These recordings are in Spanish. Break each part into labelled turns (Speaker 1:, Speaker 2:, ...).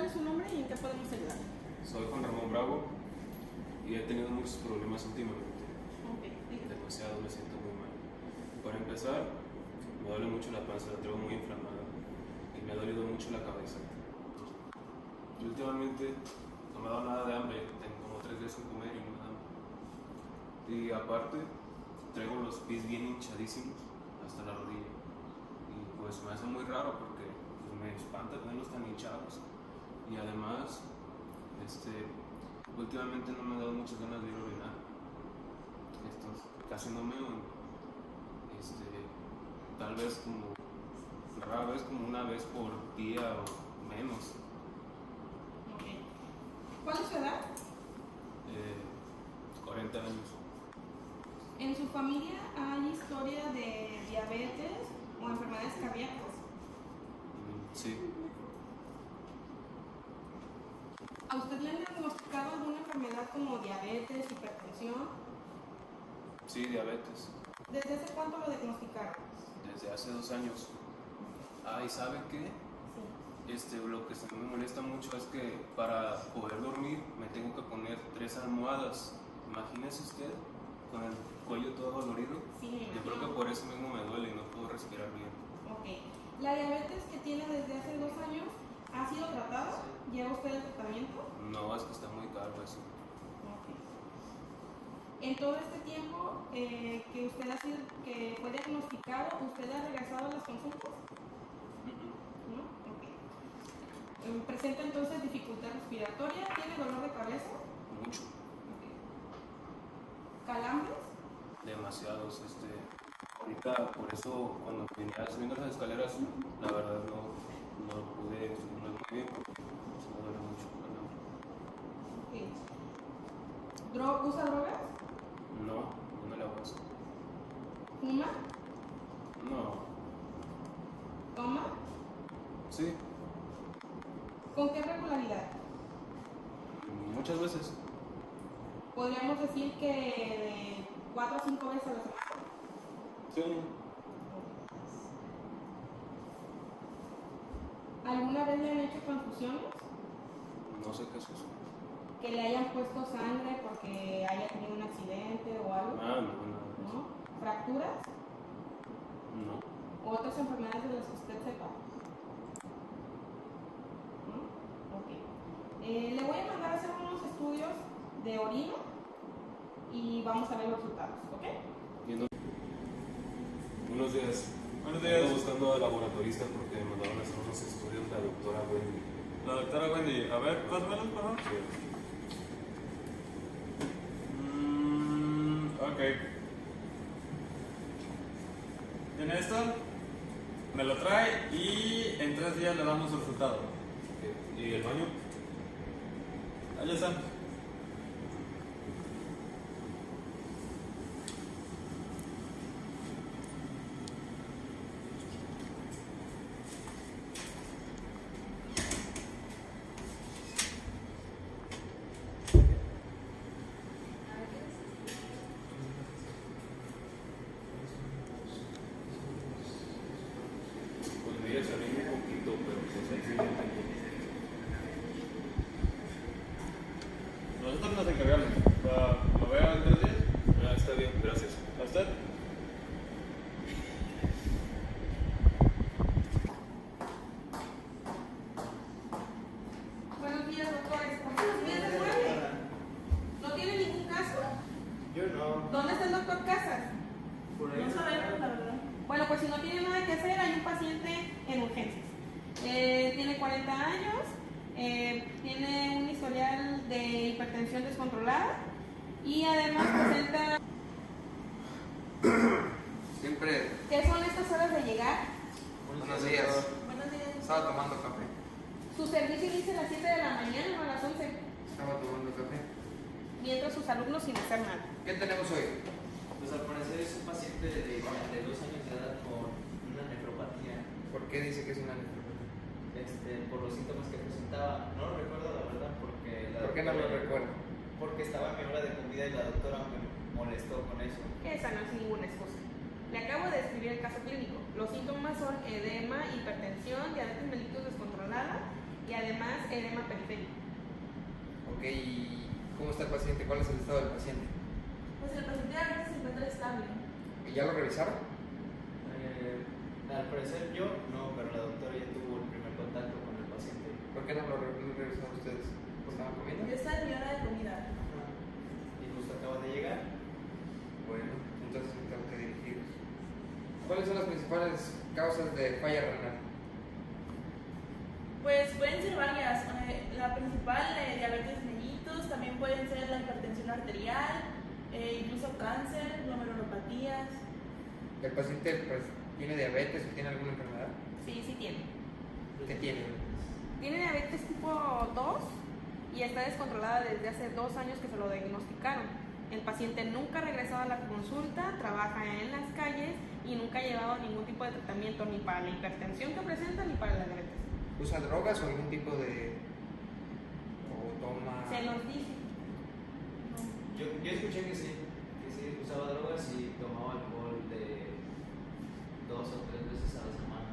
Speaker 1: ¿Cuál es su nombre y en qué podemos ayudar?
Speaker 2: Soy Juan Ramón Bravo y he tenido muchos problemas últimamente.
Speaker 1: Okay, dígame.
Speaker 2: Demasiado, me siento muy mal. Para empezar, me duele mucho la panza, la traigo muy inflamada y me ha dolido mucho la cabeza. Y últimamente no me ha dado nada de hambre, tengo como 3 días sin comer y no me da hambre. Y aparte, traigo los pies bien hinchadísimos hasta la rodilla. Y pues me hace muy raro porque pues, me espanta tenerlos tan hinchados. Y además, últimamente no me ha dado muchas ganas de ir a orinar. Casi no me... tal vez como... rara vez como una vez por día o menos.
Speaker 1: Okay. ¿Cuál es su edad?
Speaker 2: 40 años.
Speaker 1: ¿En su familia hay historia de diabetes o enfermedades cardíacas?
Speaker 2: Sí.
Speaker 1: ¿A usted le han diagnosticado alguna enfermedad como diabetes, hipertensión?
Speaker 2: Sí, diabetes.
Speaker 1: ¿Desde hace cuánto lo diagnosticaron?
Speaker 2: Desde hace 2 años. ¿Y sabe qué?
Speaker 1: Sí.
Speaker 2: Lo que me molesta mucho es que para poder dormir me tengo que poner 3 almohadas. Imagínese usted con el cuello todo dolorido.
Speaker 1: Sí,
Speaker 2: yo creo que por eso mismo me duele y no puedo respirar bien.
Speaker 1: Ok. ¿La diabetes que tiene desde hace 2 años ha sido tratada? ¿Lleva usted el tratamiento?
Speaker 2: No, es que está muy caro eso.
Speaker 1: Ok. En todo este tiempo que usted ha sido, que fue diagnosticado, ¿usted ha regresado a las consultas? ¿No? Ok. ¿Presenta entonces dificultad respiratoria? ¿Tiene dolor de cabeza?
Speaker 2: Mucho.
Speaker 1: Okay. ¿Calambres?
Speaker 2: Demasiados. Ahorita, por eso, cuando venía subiendo las escaleras, la verdad no lo pude estimular muy bien. Se me duele mucho.
Speaker 1: Okay. ¿Usa drogas?
Speaker 2: No le hago eso.
Speaker 1: ¿Fuma?
Speaker 2: No.
Speaker 1: ¿Toma?
Speaker 2: Sí,
Speaker 1: ¿Con qué regularidad?
Speaker 2: muchas veces.
Speaker 1: Podríamos decir que de 4 a 5 veces a la semana.
Speaker 2: Sí.
Speaker 1: ¿Alguna vez le han hecho transfusiones?
Speaker 2: No sé qué es eso.
Speaker 1: ¿Que le hayan puesto sangre porque haya tenido un accidente o algo?
Speaker 2: No.
Speaker 1: ¿No? ¿Fracturas?
Speaker 2: No.
Speaker 1: ¿O otras enfermedades de las que usted sepa? ¿No? Ok. Le voy a mandar a hacer unos estudios de orina y vamos a ver los resultados, ¿ok?
Speaker 2: Buenos días.
Speaker 3: Buenos días.
Speaker 2: Estoy buscando al laboratorista porque me mandaron a hacer unos estudios la doctora Wendy.
Speaker 3: La doctora Wendy, a ver, pásamelos, por favor.
Speaker 2: Sí.
Speaker 3: Ok. ¿Tiene esto? Me lo trae y en 3 días le damos el resultado.
Speaker 2: ¿Y el baño?
Speaker 3: Allá están.
Speaker 2: Pues me iba a salir un poquito, pero pues ahí sí ya tengo.
Speaker 3: Nosotros nos encargamos. ¿Lo veo en 3 días?
Speaker 2: Está bien, gracias.
Speaker 3: ¿A usted?
Speaker 1: Buenos días, doctores. ¿Buenos días de nuevo? ¿No tiene ningún caso?
Speaker 4: Yo no.
Speaker 1: ¿Dónde está el doctor Casas?
Speaker 4: Por ahí.
Speaker 1: No sabemos, la verdad. Bueno, pues si no tiene nada que hacer, hay un paciente en urgencias. Tiene 40 años, tiene un historial de hipertensión descontrolada y además presenta...
Speaker 4: Siempre.
Speaker 1: ¿Qué son estas horas de llegar?
Speaker 4: Buenos días.
Speaker 1: Buenos días.
Speaker 4: Estaba tomando café.
Speaker 1: Su servicio inicia a las 7 de la mañana o a las 11,
Speaker 4: Estaba tomando café.
Speaker 1: mientras sus alumnos sin hacer nada.
Speaker 4: ¿Qué tenemos hoy?
Speaker 5: Pues al parecer es un paciente de 42 años de edad con una nefropatía,
Speaker 4: ¿Por qué dice que es una nefropatía?
Speaker 5: por los síntomas que presentaba. No lo recuerdo la verdad porque la
Speaker 4: ¿Por qué no lo
Speaker 5: doctora-
Speaker 4: recuerdo?
Speaker 5: Porque estaba en mi hora de comida y la doctora me molestó con eso.
Speaker 1: Esa no es ninguna excusa. Le acabo de describir el caso clínico. Los síntomas son edema, hipertensión, diabetes mellitus descontrolada y además edema periférico.
Speaker 4: Ok, ¿y cómo está el paciente? ¿Cuál es el estado del paciente?
Speaker 6: Pues el paciente ahorita se encuentra estable.
Speaker 4: ¿Y ya lo revisaron?
Speaker 5: Al parecer yo no, pero la doctora ya tuvo el primer contacto con el paciente.
Speaker 4: ¿Por qué no lo revisaron ustedes? ¿Estaban comiendo?
Speaker 6: Yo estaba en mi hora de comida.
Speaker 5: Y justo acaba de llegar.
Speaker 4: Bueno, entonces me tengo que dirigir. ¿Cuáles son las principales causas de falla renal?
Speaker 6: Pues pueden ser varias. La principal, diabetes mellitus, también pueden ser la hipertensión arterial, incluso cáncer, glomerulopatías.
Speaker 4: ¿El paciente pues, tiene diabetes o tiene alguna enfermedad?
Speaker 1: Sí, sí tiene.
Speaker 4: ¿Qué tiene?
Speaker 1: Tiene diabetes tipo 2 y está descontrolada desde hace 2 años que se lo diagnosticaron. El paciente nunca ha regresado a la consulta, trabaja en las calles y nunca ha llevado ningún tipo de tratamiento ni para la hipertensión que presenta ni para la diabetes.
Speaker 4: ¿Usa drogas o algún tipo de... o toma...
Speaker 1: Se nos dice.
Speaker 5: Yo escuché que sí usaba drogas y tomaba alcohol de 2 o 3 veces a la semana.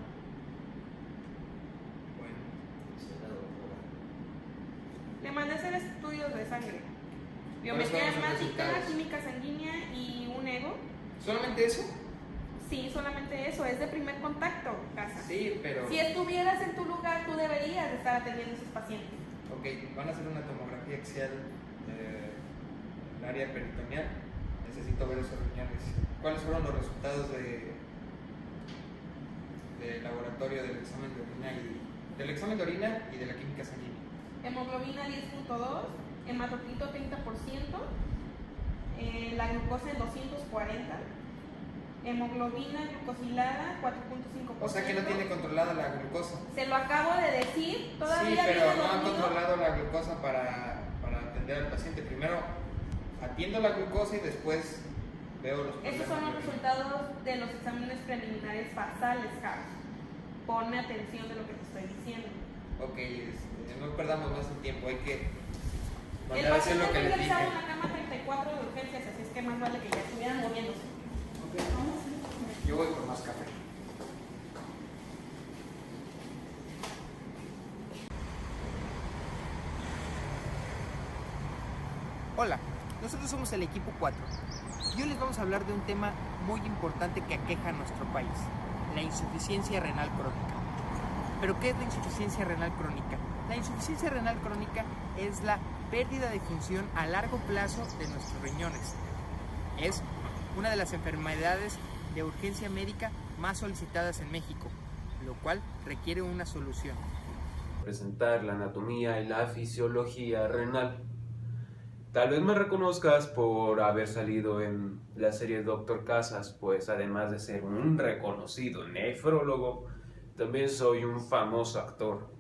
Speaker 4: Bueno,
Speaker 5: Dice la doctora.
Speaker 1: Le mandé a hacer estudios de sangre,
Speaker 4: ¿Cuáles
Speaker 1: biometría
Speaker 4: fueron sus
Speaker 1: hemática,
Speaker 4: resultados?
Speaker 1: química sanguínea y un ego.
Speaker 4: ¿solamente eso?
Speaker 1: Sí, solamente eso, es de primer contacto, casa.
Speaker 4: Sí, pero...
Speaker 1: Si estuvieras en tu lugar, tú deberías de estar atendiendo a esos pacientes.
Speaker 4: Ok, van a hacer una tomografía axial del área peritoneal. Necesito ver esos riñones. ¿Cuáles fueron los resultados del laboratorio del examen de orina y de la química sanguínea?
Speaker 1: Hemoglobina 10.2, hematocrito 30%, la glucosa en 240, hemoglobina glucosilada 4.5%.
Speaker 4: O sea que no tiene controlada la glucosa.
Speaker 1: Se lo acabo de decir, todavía
Speaker 4: Sí, pero
Speaker 1: viene
Speaker 4: no han
Speaker 1: dormido.
Speaker 4: controlado la glucosa para atender al paciente. Primero atiendo la glucosa y después veo los problemas.
Speaker 1: Esos son los resultados de los exámenes preliminares basales, Carlos. Ponme atención de lo que te estoy diciendo.
Speaker 4: Ok, no perdamos más el tiempo, hay que
Speaker 1: El
Speaker 4: mandar a hacer
Speaker 1: paciente
Speaker 4: lo que
Speaker 1: está
Speaker 4: les dije.
Speaker 1: ingresado en la cama 34 de urgencias, así es que más vale que ya estuvieran moviéndose.
Speaker 4: Yo voy por más café.
Speaker 7: Hola, nosotros somos el equipo 4 y hoy les vamos a hablar de un tema muy importante que aqueja a nuestro país, la insuficiencia renal crónica. ¿Pero qué es la insuficiencia renal crónica? La insuficiencia renal crónica es la pérdida de función a largo plazo de nuestros riñones. Es una de las enfermedades de urgencia médica más solicitadas en México, lo cual requiere una solución.
Speaker 2: Presentar la anatomía y la fisiología renal. Tal vez me reconozcas por haber salido en la serie Doctor Casas, pues además de ser un reconocido nefrólogo, también soy un famoso actor.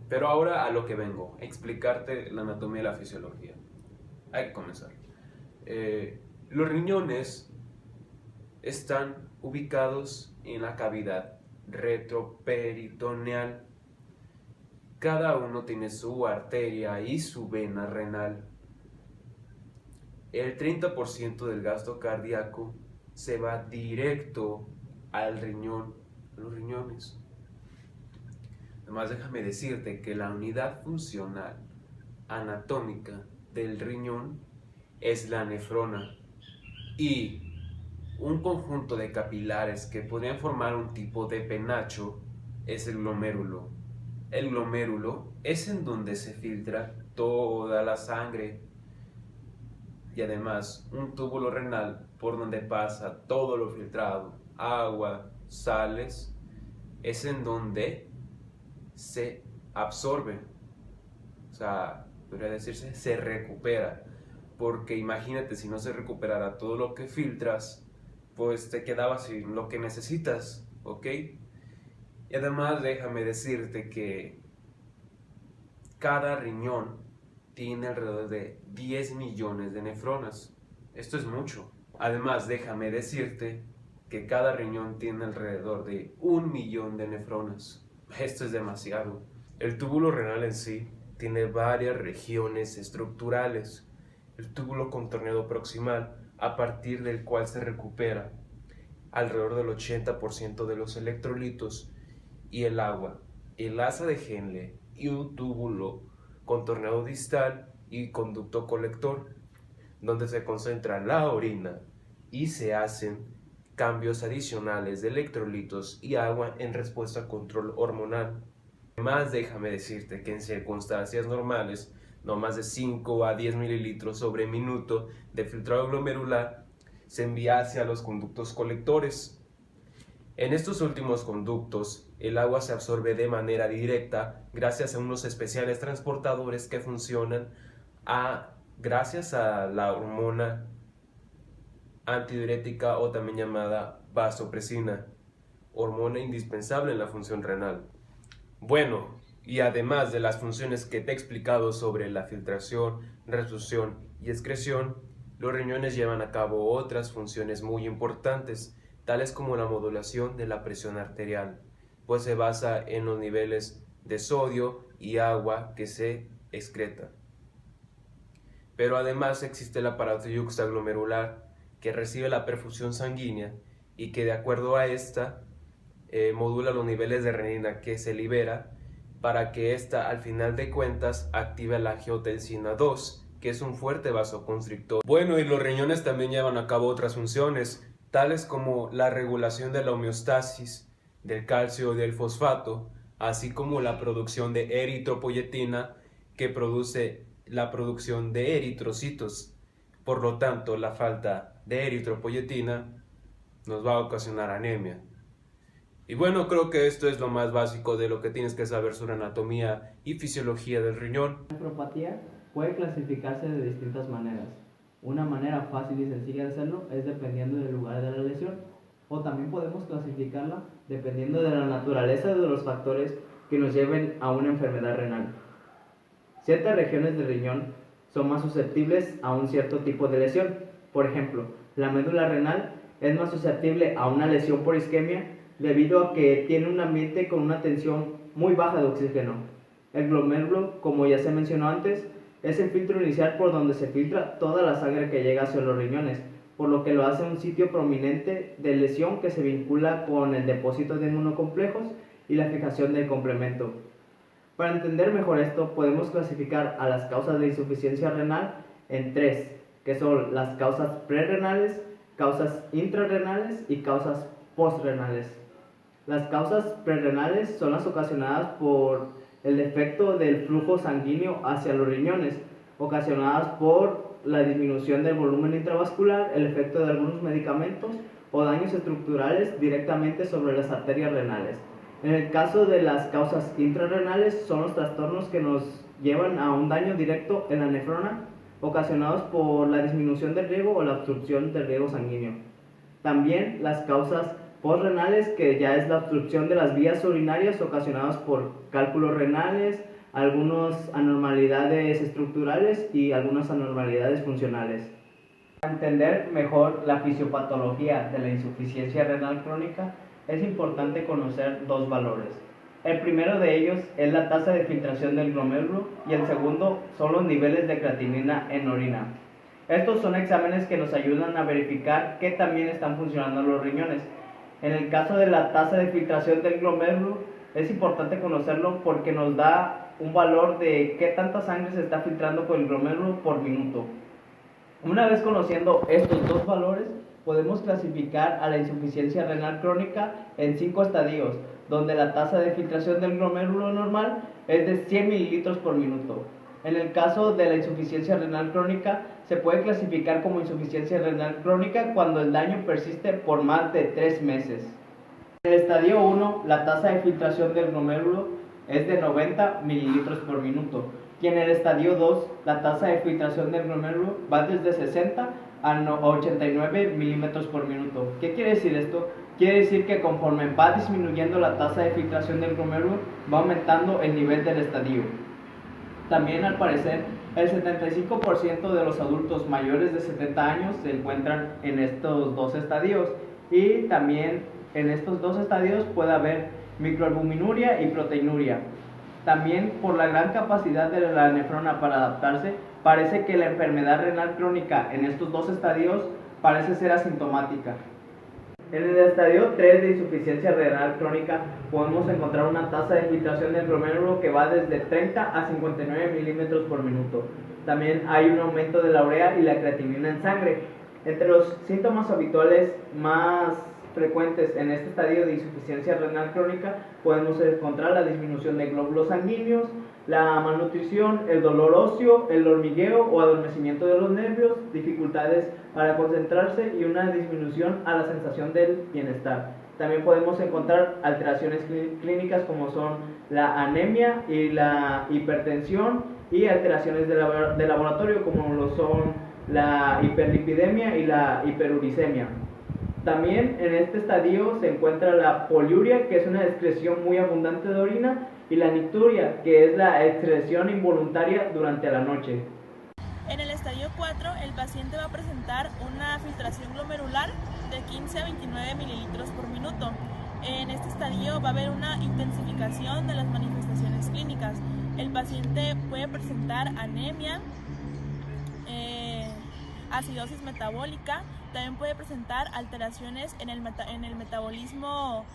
Speaker 2: Pero ahora a lo que vengo, explicarte la anatomía y la fisiología. Hay que comenzar. Los riñones están ubicados en la cavidad retroperitoneal. Cada uno tiene su arteria y su vena renal. El 30% del gasto cardíaco se va directo al riñón, a los riñones. Además, déjame decirte que la unidad funcional anatómica del riñón es la nefrona y un conjunto de capilares que podrían formar un tipo de penacho es el glomérulo. El glomérulo es en donde se filtra toda la sangre y además un túbulo renal por donde pasa todo lo filtrado, agua, sales, es en donde se absorbe, o sea, podría decirse, se recupera, porque imagínate si no se recuperara todo lo que filtras, pues te quedabas sin lo que necesitas, ¿ok? Y además déjame decirte que cada riñón tiene alrededor de 10 millones de nefronas. Esto es mucho. Además déjame decirte que cada riñón tiene alrededor de 1 millón de nefronas. Esto es demasiado. El túbulo renal en sí tiene varias regiones estructurales. El túbulo contorneado proximal, a partir del cual se recupera alrededor del 80% de los electrolitos y el agua. el asa de Henle y un túbulo contorneado distal y conducto colector, donde se concentra la orina y se hacen cambios adicionales de electrolitos y agua en respuesta a control hormonal. Además, déjame decirte que en circunstancias normales, no más de 5 a 10 mililitros sobre minuto de filtrado glomerular se envía hacia los conductos colectores. En estos últimos conductos, el agua se absorbe de manera directa gracias a unos especiales transportadores que funcionan gracias a la hormona antidiurética o también llamada vasopresina, hormona indispensable en la función renal. Bueno, y además de las funciones que te he explicado sobre la filtración, reabsorción y excreción, los riñones llevan a cabo otras funciones muy importantes, tales como la modulación de la presión arterial, pues se basa en los niveles de sodio y agua que se excreta. Pero además existe el aparato yuxtaglomerular, que recibe la perfusión sanguínea y que de acuerdo a esta modula los niveles de renina que se libera para que ésta al final de cuentas active la angiotensina 2, que es un fuerte vasoconstrictor. Bueno, y los riñones también llevan a cabo otras funciones, tales como la regulación de la homeostasis, del calcio y del fosfato, así como la producción de eritropoyetina, que produce la producción de eritrocitos. Por lo tanto, la falta de eritropoyetina nos va a ocasionar anemia. Y bueno, creo que esto es lo más básico de lo que tienes que saber sobre anatomía y fisiología del riñón.
Speaker 8: La nefropatía puede clasificarse de distintas maneras. Una manera fácil y sencilla de hacerlo es dependiendo del lugar de la lesión, o también podemos clasificarla dependiendo de la naturaleza de los factores que nos lleven a una enfermedad renal. Ciertas regiones del riñón son más susceptibles a un cierto tipo de lesión. Por ejemplo, la médula renal es más susceptible a una lesión por isquemia debido a que tiene un ambiente con una tensión muy baja de oxígeno. El glomérulo, como ya se mencionó antes, es el filtro inicial por donde se filtra toda la sangre que llega hacia los riñones, por lo que lo hace un sitio prominente de lesión que se vincula con el depósito de inmunocomplejos y la fijación del complemento. Para entender mejor esto, podemos clasificar a las causas de insuficiencia renal en tres, que son las causas prerrenales, causas intrarrenales y causas postrenales. Las causas prerrenales son las ocasionadas por el defecto del flujo sanguíneo hacia los riñones, ocasionadas por la disminución del volumen intravascular, el efecto de algunos medicamentos o daños estructurales directamente sobre las arterias renales. En el caso de las causas intrarrenales son los trastornos que nos llevan a un daño directo en la nefrona, ocasionados por la disminución del riego o la obstrucción del riego sanguíneo. También las causas postrenales, que ya es la obstrucción de las vías urinarias ocasionadas por cálculos renales, algunas anormalidades estructurales y algunas anormalidades funcionales. Para entender mejor la fisiopatología de la insuficiencia renal crónica, es importante conocer dos valores. El primero de ellos es la tasa de filtración del glomérulo y el segundo son los niveles de creatinina en orina. Estos son exámenes que nos ayudan a verificar que también están funcionando los riñones. En el caso de la tasa de filtración del glomérulo, es importante conocerlo porque nos da un valor de qué tanta sangre se está filtrando por el glomérulo por minuto. Una vez conociendo estos dos valores, podemos clasificar a la insuficiencia renal crónica en 5 estadios, donde la tasa de filtración del glomérulo normal es de 100 mililitros por minuto. En el caso de la insuficiencia renal crónica, se puede clasificar como insuficiencia renal crónica cuando el daño persiste por más de 3 meses. En el estadio 1, la tasa de filtración del glomérulo es de 90 mililitros por minuto, y en el estadio 2, la tasa de filtración del glomérulo va desde 60 a 89 milímetros por minuto. ¿Qué quiere decir esto? Quiere decir que conforme va disminuyendo la tasa de filtración del glomérulo, va aumentando el nivel del estadio. También, al parecer, el 75% de los adultos mayores de 70 años se encuentran en estos dos estadios, y también en estos dos estadios puede haber microalbuminuria y proteinuria. También, por la gran capacidad de la nefrona para adaptarse, parece que la enfermedad renal crónica en estos dos estadios parece ser asintomática. En el estadio 3 de insuficiencia renal crónica podemos encontrar una tasa de filtración del glomérulo que va desde 30 a 59 milímetros por minuto. También hay un aumento de la urea y la creatinina en sangre. Entre los síntomas habituales más frecuentes en este estadio de insuficiencia renal crónica podemos encontrar la disminución de glóbulos sanguíneos, la malnutrición, el dolor óseo, el hormigueo o adormecimiento de los nervios, dificultades para concentrarse y una disminución a la sensación del bienestar. También podemos encontrar alteraciones clínicas como son la anemia y la hipertensión y alteraciones de laboratorio como lo son la hiperlipidemia y la hiperuricemia. También en este estadio se encuentra la poliuria, que es una excreción muy abundante de orina, y la nicturia, que es la excreción involuntaria durante la noche.
Speaker 6: En el estadio 4, el paciente va a presentar una filtración glomerular de 15 a 29 mililitros por minuto. En este estadio va a haber una intensificación de las manifestaciones clínicas. El paciente puede presentar anemia, acidosis metabólica, también puede presentar alteraciones en el metabolismo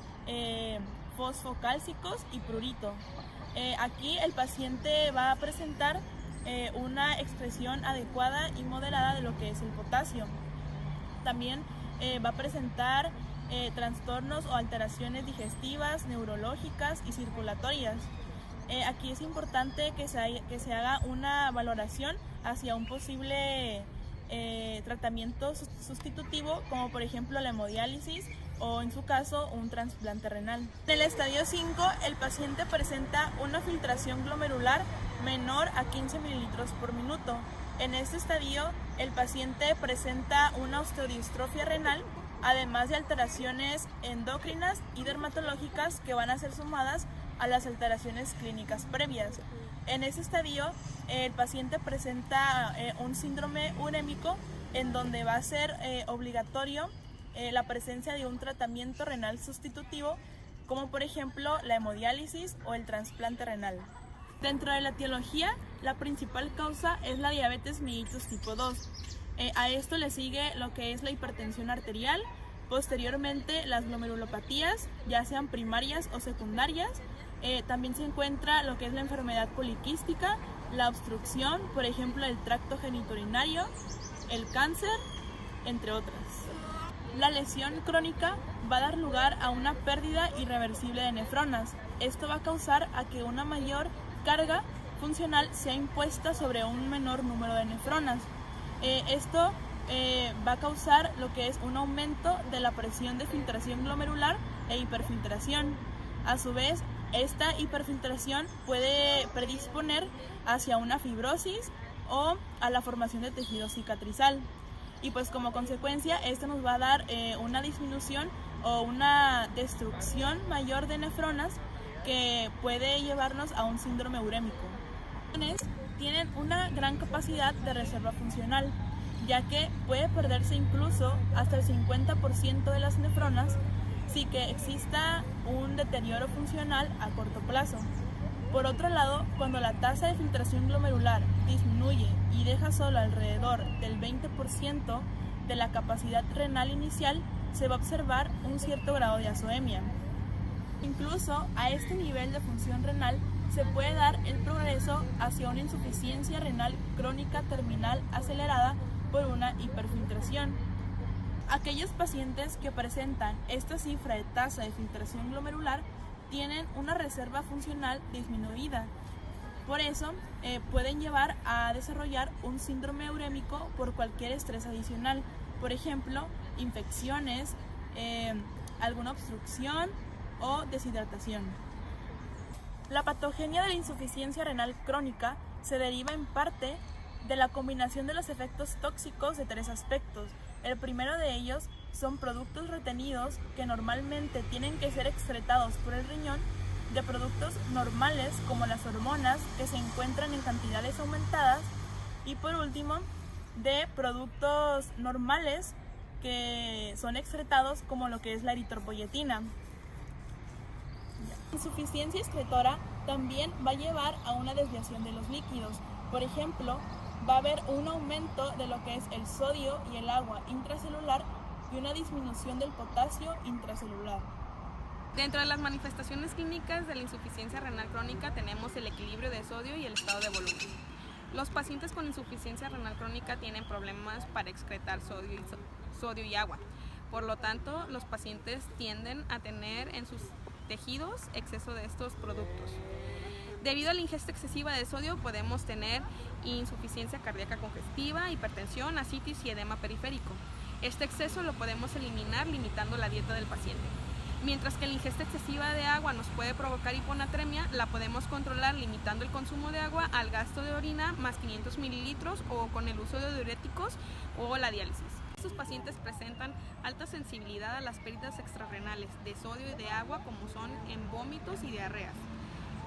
Speaker 6: fosfocálcicos y prurito. Aquí el paciente va a presentar una excreción adecuada y moderada de lo que es el potasio. También va a presentar trastornos o alteraciones digestivas, neurológicas y circulatorias. Aquí es importante que se haga una valoración hacia un posible tratamiento sustitutivo, como por ejemplo la hemodiálisis o en su caso un trasplante renal. En el estadio 5 el paciente presenta una filtración glomerular menor a 15 mililitros por minuto. En este estadio el paciente presenta una osteodistrofia renal, además de alteraciones endocrinas y dermatológicas que van a ser sumadas a las alteraciones clínicas previas. En este estadio el paciente presenta un síndrome urémico en donde va a ser obligatorio la presencia de un tratamiento renal sustitutivo, como por ejemplo la hemodiálisis o el trasplante renal. Dentro de la etiología, la principal causa es la diabetes mellitus tipo 2. A esto le sigue lo que es la hipertensión arterial, posteriormente las glomerulopatías, ya sean primarias o secundarias. También se encuentra lo que es la enfermedad poliquística, la obstrucción, por ejemplo, el tracto genitourinario, el cáncer, entre otras. La lesión crónica va a dar lugar a una pérdida irreversible de nefronas. Esto va a causar a que una mayor carga funcional sea impuesta sobre un menor número de nefronas. Esto va a causar lo que es un aumento de la presión de filtración glomerular e hiperfiltración. A su vez, esta hiperfiltración puede predisponer hacia una fibrosis o a la formación de tejido cicatrizal. Y pues como consecuencia, esto nos va a dar una disminución o una destrucción mayor de nefronas que puede llevarnos a un síndrome urémico. Tienen una gran capacidad de reserva funcional, ya que puede perderse incluso hasta el 50% de las nefronas sin que exista un deterioro funcional a corto plazo. Por otro lado, cuando la tasa de filtración glomerular disminuye y deja solo alrededor del 20% de la capacidad renal inicial, se va a observar un cierto grado de azoemia. Incluso a este nivel de función renal se puede dar el progreso hacia una insuficiencia renal crónica terminal acelerada por una hiperfiltración. Aquellos pacientes que presentan esta cifra de tasa de filtración glomerular tienen una reserva funcional disminuida. Por eso pueden llevar a desarrollar un síndrome urémico por cualquier estrés adicional, por ejemplo, infecciones, alguna obstrucción o deshidratación. La patogenia de la insuficiencia renal crónica se deriva en parte de la combinación de los efectos tóxicos de tres aspectos. El primero de ellos son productos retenidos que normalmente tienen que ser excretados por el riñón de productos normales como las hormonas que se encuentran en cantidades aumentadas, y por último de productos normales que son excretados como lo que es la eritropoyetina. La insuficiencia excretora también va a llevar a una desviación de los líquidos. Por ejemplo, va a haber un aumento de lo que es el sodio y el agua intracelular, y una disminución del potasio intracelular.
Speaker 9: Dentro de las manifestaciones clínicas de la insuficiencia renal crónica tenemos el equilibrio de sodio y el estado de volumen. Los pacientes con insuficiencia renal crónica tienen problemas para excretar sodio y agua. Por lo tanto, los pacientes tienden a tener en sus tejidos exceso de estos productos. Debido a la ingesta excesiva de sodio podemos tener insuficiencia cardíaca congestiva, hipertensión, ascitis y edema periférico. Este exceso lo podemos eliminar limitando la dieta del paciente. Mientras que la ingesta excesiva de agua nos puede provocar hiponatremia, la podemos controlar limitando el consumo de agua al gasto de orina más 500 mililitros o con el uso de diuréticos o la diálisis. Estos pacientes presentan alta sensibilidad a las pérdidas extrarrenales de sodio y de agua, como son en vómitos y diarreas,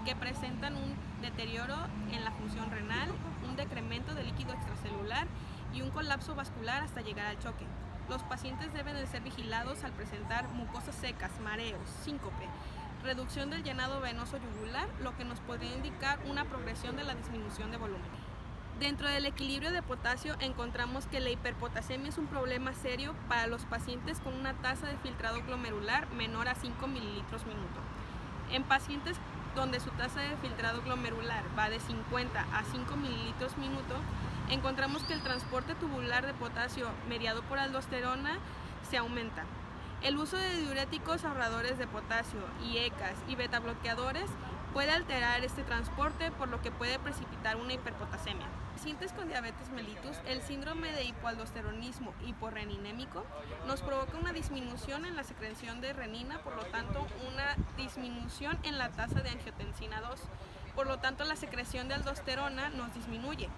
Speaker 9: que presentan un deterioro en la función renal, un decremento de líquido extracelular y un colapso vascular hasta llegar al choque. Los pacientes deben de ser vigilados al presentar mucosas secas, mareos, síncope, reducción del llenado venoso yugular, lo que nos podría indicar una progresión de la disminución de volumen. Dentro del equilibrio de potasio encontramos que la hiperpotasemia es un problema serio para los pacientes con una tasa de filtrado glomerular menor a 5 mililitros minuto. En pacientes donde su tasa de filtrado glomerular va de 50 a 5 mililitros minuto, encontramos que el transporte tubular de potasio mediado por aldosterona se aumenta. El uso de diuréticos ahorradores de potasio y ECAs y betabloqueadores puede alterar este transporte, por lo que puede precipitar una hiperpotasemia. En pacientes con diabetes mellitus, el síndrome de hipoaldosteronismo hiporreninémico nos provoca una disminución en la secreción de renina, por lo tanto una disminución en la tasa de angiotensina 2. Por lo tanto, la secreción de aldosterona nos disminuye.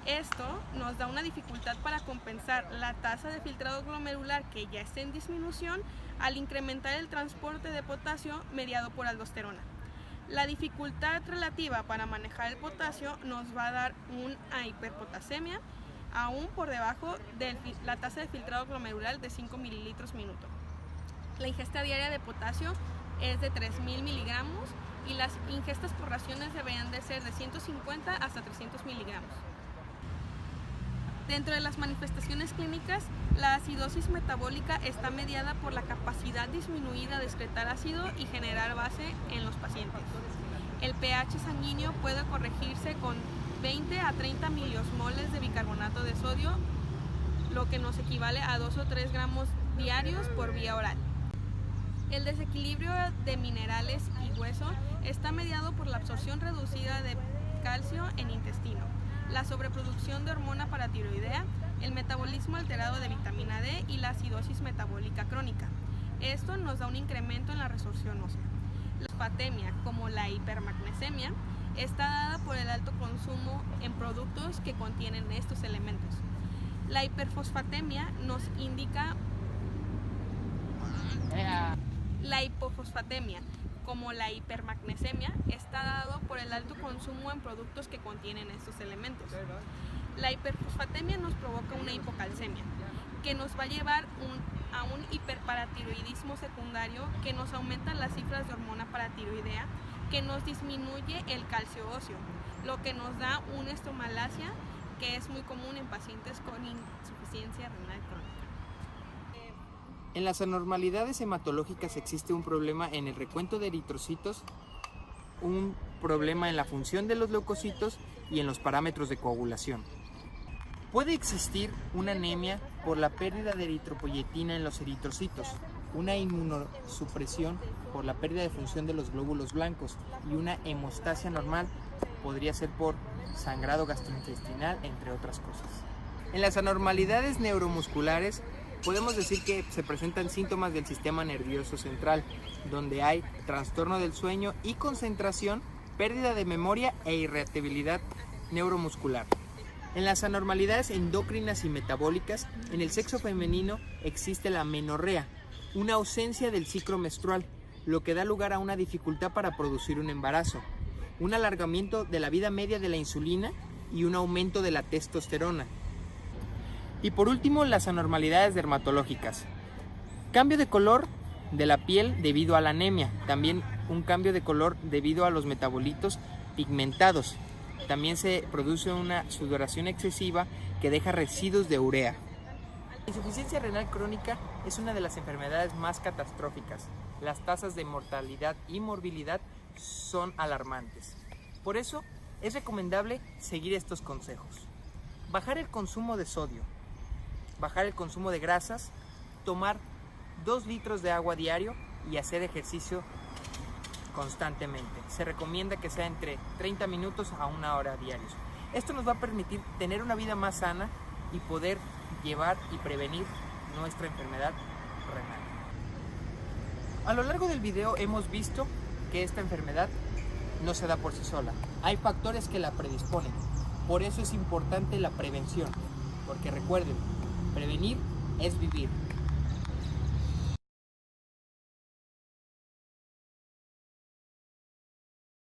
Speaker 9: Esto nos da una dificultad para compensar la tasa de filtrado glomerular que ya está en disminución al incrementar el transporte de potasio mediado por aldosterona. La dificultad relativa para manejar el potasio nos va a dar una hiperpotasemia aún por debajo de la tasa de filtrado glomerular de 5 mililitros minuto. La ingesta diaria de potasio es de 3.000 miligramos y las ingestas por raciones deberían de ser de 150 hasta 300 miligramos. Dentro de las manifestaciones clínicas, la acidosis metabólica está mediada por la capacidad disminuida de excretar ácido y generar base en los pacientes. El pH sanguíneo puede corregirse con 20 a 30 miliosmoles de bicarbonato de sodio, lo que nos equivale a 2 o 3 gramos diarios por vía oral. El desequilibrio de minerales y hueso está mediado por la absorción reducida de calcio en intestino, la sobreproducción de hormona paratiroidea, el metabolismo alterado de vitamina D y la acidosis metabólica crónica. Esto nos da un incremento en la resorción ósea. La fosfatemia, como la hipermagnesemia, está dada por el alto consumo en productos que contienen estos elementos. La hiperfosfatemia nos indica la hipofosfatemia, como la hipermagnesemia, está dado por el alto consumo en productos que contienen estos elementos. La hiperfosfatemia nos provoca una hipocalcemia, que nos va a llevar a un hiperparatiroidismo secundario, que nos aumenta las cifras de hormona paratiroidea, que nos disminuye el calcio óseo, lo que nos da una estromalacia, que es muy común en pacientes con insuficiencia renal crónica.
Speaker 7: En las anormalidades hematológicas existe un problema en el recuento de eritrocitos, un problema en la función de los leucocitos y en los parámetros de coagulación. Puede existir una anemia por la pérdida de eritropoyetina en los eritrocitos, una inmunosupresión por la pérdida de función de los glóbulos blancos y una hemostasia normal podría ser por sangrado gastrointestinal, entre otras cosas. En las anormalidades neuromusculares podemos decir que se presentan síntomas del sistema nervioso central, donde hay trastorno del sueño y concentración, pérdida de memoria e irritabilidad neuromuscular. En las anormalidades endocrinas y metabólicas, en el sexo femenino existe la menorrea, una ausencia del ciclo menstrual, lo que da lugar a una dificultad para producir un embarazo, un alargamiento de la vida media de la insulina y un aumento de la testosterona. Y por último, las anormalidades dermatológicas. Cambio de color de la piel debido a la anemia. También un cambio de color debido a los metabolitos pigmentados. También se produce una sudoración excesiva que deja residuos de urea. La insuficiencia renal crónica es una de las enfermedades más catastróficas. Las tasas de mortalidad y morbilidad son alarmantes. Por eso es recomendable seguir estos consejos. Bajar el consumo de sodio, bajar el consumo de grasas, tomar 2 litros de agua diario y hacer ejercicio constantemente. Se recomienda que sea entre 30 minutos a 1 hora diarios. Esto nos va a permitir tener una vida más sana y poder llevar y prevenir nuestra enfermedad renal. A lo largo del video hemos visto que esta enfermedad no se da por sí sola. Hay factores que la predisponen. Por eso es importante la prevención. Porque recuerden, prevenir es vivir.